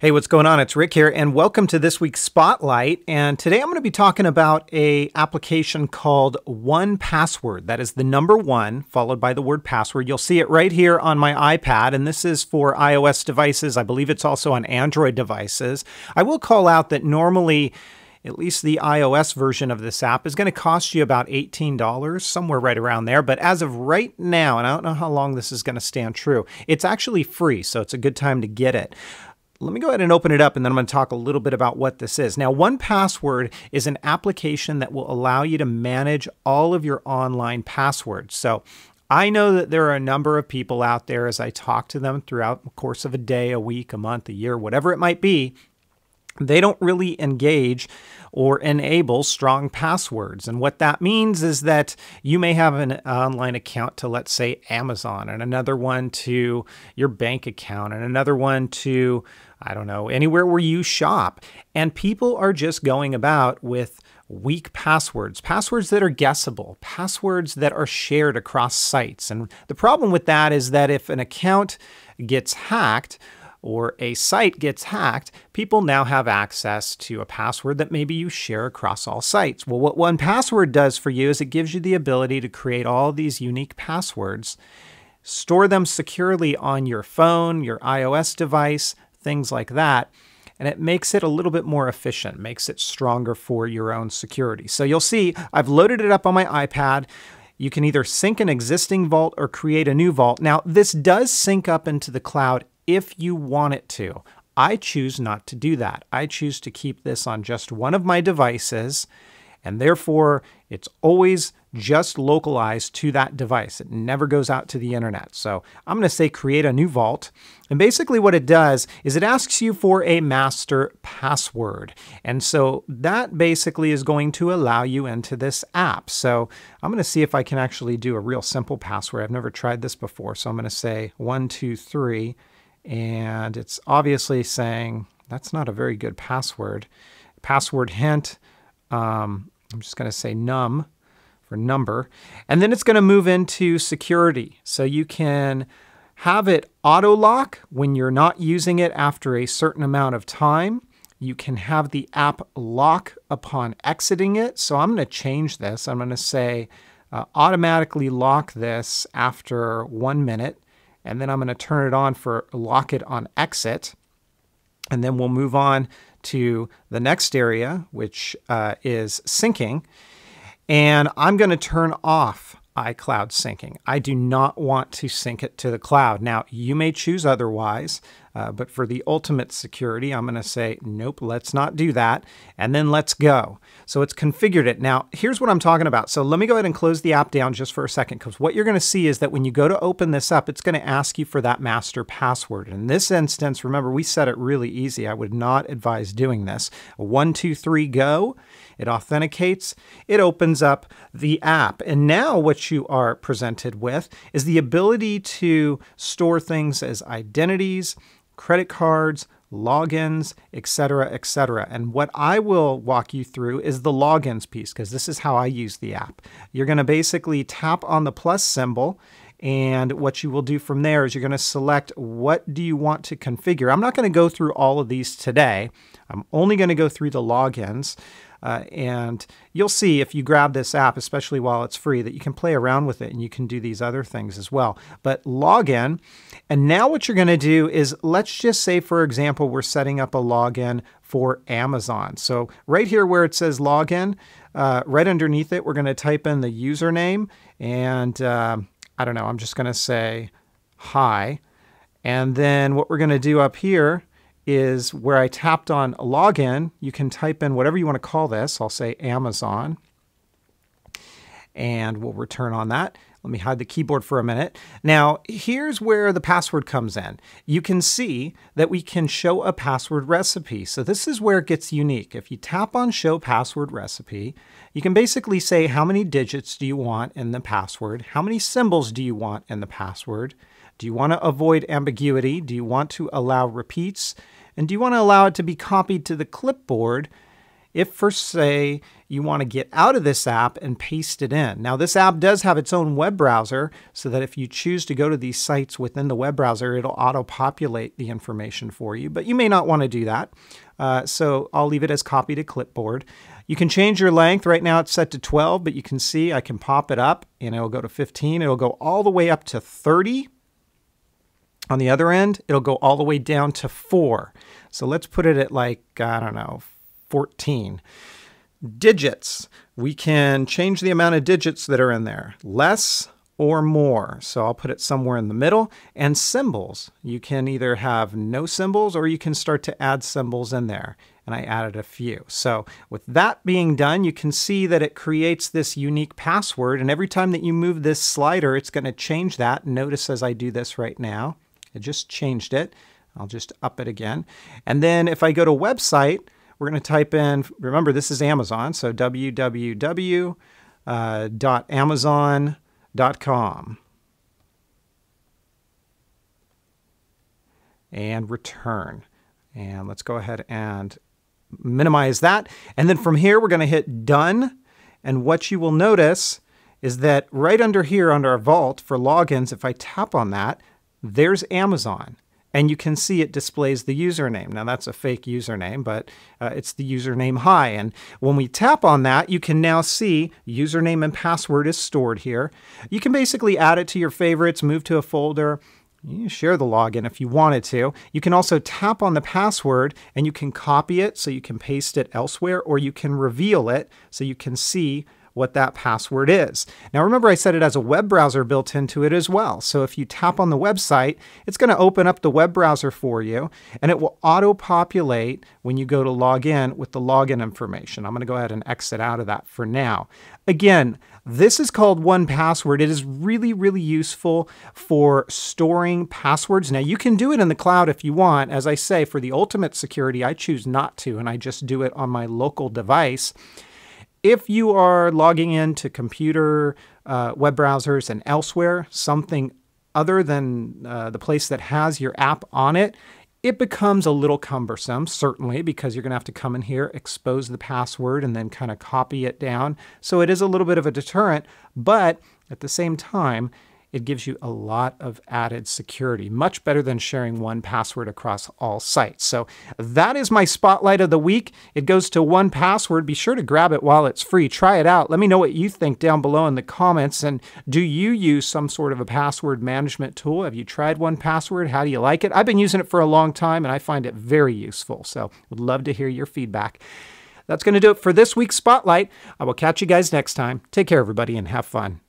Hey, what's going on? It's Rick here, and welcome to this week's Spotlight. And today I'm going to be talking about an application called 1Password. That is the number 1 followed by the word password. You'll see it right here on my iPad, and this is for iOS devices. I believe it's also on Android devices. I will call out that normally, at least the iOS version of this app is going to cost you about $18, somewhere right around there. But as of right now, and I don't know how long this is going to stand true, it's actually free, so it's a good time to get it. Let me go ahead and open it up, and then I'm going to talk a little bit about what this is. Now, 1Password is an application that will allow you to manage all of your online passwords. So I know that there are a number of people out there, as I talk to them throughout the course of a day, a week, a month, a year, whatever it might be, they don't really engage or enable strong passwords. And what that means is that you may have an online account to, let's say, Amazon, and another one to your bank account, and another one to, I don't know, anywhere where you shop. And people are just going about with weak passwords, passwords that are guessable, passwords that are shared across sites. And the problem with that is that if an account gets hacked, or a site gets hacked, people now have access to a password that maybe you share across all sites. Well, what 1Password does for you is it gives you the ability to create all these unique passwords, store them securely on your phone, your iOS device, things like that, and it makes it a little bit more efficient, makes it stronger for your own security. So you'll see I've loaded it up on my iPad. You can either sync an existing vault or create a new vault. Now, this does sync up into the cloud if you want it to. I choose not to do that. I choose to keep this on just one of my devices, and therefore it's always just localized to that device. It never goes out to the internet. So I'm going to say create a new vault. And basically what it does is it asks you for a master password. And so that basically is going to allow you into this app. So I'm going to see if I can actually do a real simple password. I've never tried this before. So I'm going to say 123. And it's obviously saying that's not a very good password. Password hint, I'm just going to say num for number. And then it's going to move into security. So you can have it auto lock when you're not using it after a certain amount of time. You can have the app lock upon exiting it. So I'm going to change this. I'm going to say automatically lock this after 1 minute. And then I'm going to turn it on for lock it on exit. And then we'll move on to the next area, which is syncing. And I'm going to turn off iCloud syncing. I do not want to sync it to the cloud. Now, you may choose otherwise, but for the ultimate security, I'm going to say, nope, let's not do that. And then let's go. So it's configured it. Now, here's what I'm talking about. So let me go ahead and close the app down just for a second, because what you're going to see is that when you go to open this up, it's going to ask you for that master password. In this instance, remember, we set it really easy. I would not advise doing this. 1, 2, 3, go. It authenticates. It opens up the app. And now what you are presented with is the ability to store things as identities, credit cards, logins, etc., etc. And what I will walk you through is the logins piece, because this is how I use the app. You're going to basically tap on the plus symbol, and what you will do from there is you're going to select what do you want to configure. I'm not going to go through all of these today. I'm only going to go through the logins. And you'll see if you grab this app, especially while it's free, that you can play around with it and you can do these other things as well. But log in. And now what you're going to do is, let's just say, for example, we're setting up a login for Amazon. So right here where it says login, right underneath it, we're going to type in the username. And I don't know, I'm just going to say hi. And then what we're going to do up here is where I tapped on login, you can type in whatever you want to call this. I'll say Amazon, and we'll return on that. Let me hide the keyboard for a minute. Now, here's where the password comes in. You can see that we can show a password recipe. So this is where it gets unique. If you tap on show password recipe, you can basically say how many digits do you want in the password? How many symbols do you want in the password? Do you want to avoid ambiguity? Do you want to allow repeats? And do you want to allow it to be copied to the clipboard if for say you want to get out of this app and paste it in. Now this app does have its own web browser, so that if you choose to go to these sites within the web browser, it'll auto-populate the information for you, but you may not want to do that. So I'll leave it as copy to clipboard. You can change your length. Right now it's set to 12, but you can see I can pop it up and it'll go to 15. It'll go all the way up to 30. On the other end, it'll go all the way down to 4. So let's put it at like, I don't know, 14. Digits. We can change the amount of digits that are in there, less or more. So I'll put it somewhere in the middle. And symbols. You can either have no symbols or you can start to add symbols in there. And I added a few. So with that being done, you can see that it creates this unique password. And every time that you move this slider, it's going to change that. Notice as I do this right now, it just changed it. I'll just up it again. And then if I go to website, we're going to type in, remember this is Amazon, so www.amazon.com. And return. And let's go ahead and minimize that. And then from here, we're going to hit done. And what you will notice is that right under here, under our vault for logins, if I tap on that, there's Amazon. And you can see it displays the username. Now that's a fake username, but it's the username hi. And when we tap on that, you can now see username and password is stored here. You can basically add it to your favorites, move to a folder. You can share the login if you wanted to. You can also tap on the password and you can copy it so you can paste it elsewhere, or you can reveal it so you can see what that password is. Now remember I said it has a web browser built into it as well. So if you tap on the website, it's going to open up the web browser for you and it will auto-populate when you go to log in with the login information. I'm going to go ahead and exit out of that for now. Again, this is called 1Password. It is really, really useful for storing passwords. Now you can do it in the cloud if you want. As I say, for the ultimate security, I choose not to, and I just do it on my local device. If you are logging into computer, web browsers, and elsewhere, something other than the place that has your app on it, it becomes a little cumbersome, certainly, because you're going to have to come in here, expose the password, and then kind of copy it down. So it is a little bit of a deterrent, but at the same time, it gives you a lot of added security, much better than sharing 1Password across all sites. So that is my spotlight of the week. It goes to 1Password. Be sure to grab it while it's free. Try it out. Let me know what you think down below in the comments. And do you use some sort of a password management tool? Have you tried 1Password? How do you like it? I've been using it for a long time and I find it very useful. So would love to hear your feedback. That's going to do it for this week's Spotlight. I will catch you guys next time. Take care, everybody, and have fun.